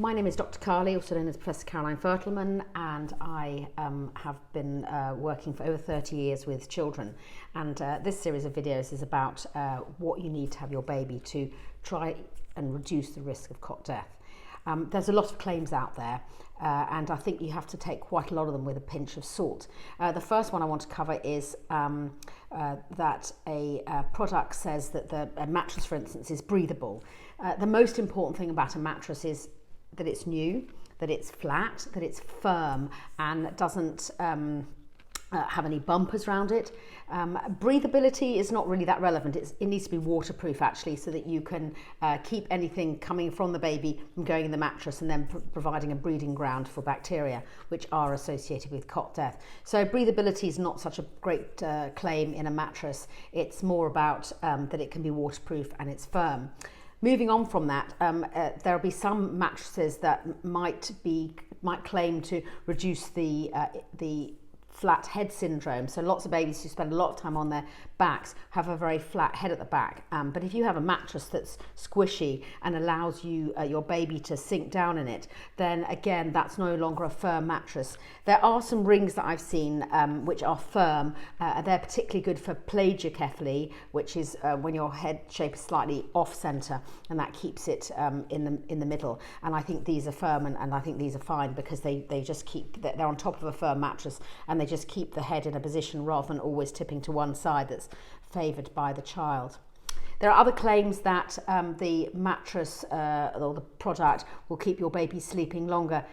My name is Dr. Carly, also known as Professor Caroline Fertelman, and I have been working for over 30 years with children. And this series of videos is about what you need to have your baby to try and reduce the risk of cot death. There's a lot of claims out there, and I think you have to take quite a lot of them with a pinch of salt. The first one I want to cover is that a product says that a mattress, for instance, is breathable. The most important thing about a mattress is that it's new, that it's flat, that it's firm, and doesn't have any bumpers around it. Breathability is not really that relevant. It needs to be waterproof, actually, so that you can keep anything coming from the baby from going in the mattress and then providing a breeding ground for bacteria, which are associated with cot death. So breathability is not such a great claim in a mattress. It's more about that it can be waterproof and it's firm. Moving on from that, there'll be some mattresses that might claim to reduce the flat head syndrome. So lots of babies who spend a lot of time on their backs have a very flat head at the back. But if you have a mattress that's squishy and allows you your baby to sink down in it, then again, that's no longer a firm mattress. There are some rings that I've seen which are firm. They're particularly good for plagiocephaly, which is when your head shape is slightly off center, and that keeps it in the middle. And I think these are firm, and I think these are fine because they just they're on top of a firm mattress, and they just keep the head in a position rather than always tipping to one side that's favoured by the child. There are other claims that the mattress or the product will keep your baby sleeping longer.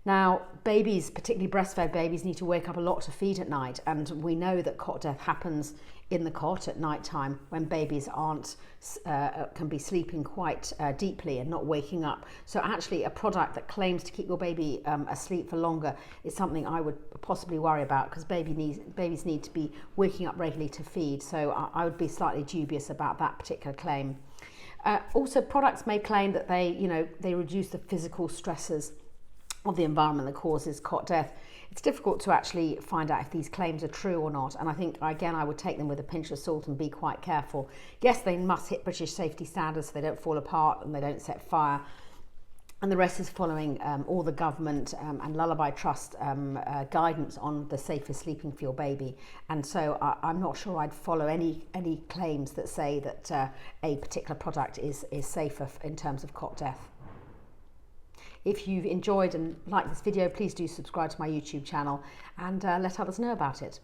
Now, babies, particularly breastfed babies, need to wake up a lot to feed at night, and we know that cot death happens in the cot at night time when babies can be sleeping quite deeply and not waking up. So actually a product that claims to keep your baby asleep for longer is something I would possibly worry about, because babies need to be waking up regularly to feed. So I would be slightly dubious about that particular claim. Also, products may claim that they reduce the physical stresses of the environment that causes cot death. It's difficult to actually find out if these claims are true or not, and I think, again, I would take them with a pinch of salt and be quite careful. Yes, they must hit British safety standards so they don't fall apart and they don't set fire, and the rest is following all the government and Lullaby Trust guidance on the safest sleeping for your baby. And so I'm not sure I'd follow any claims that say that a particular product is safer in terms of cot death. If you've enjoyed and liked this video, please do subscribe to my YouTube channel and let others know about it.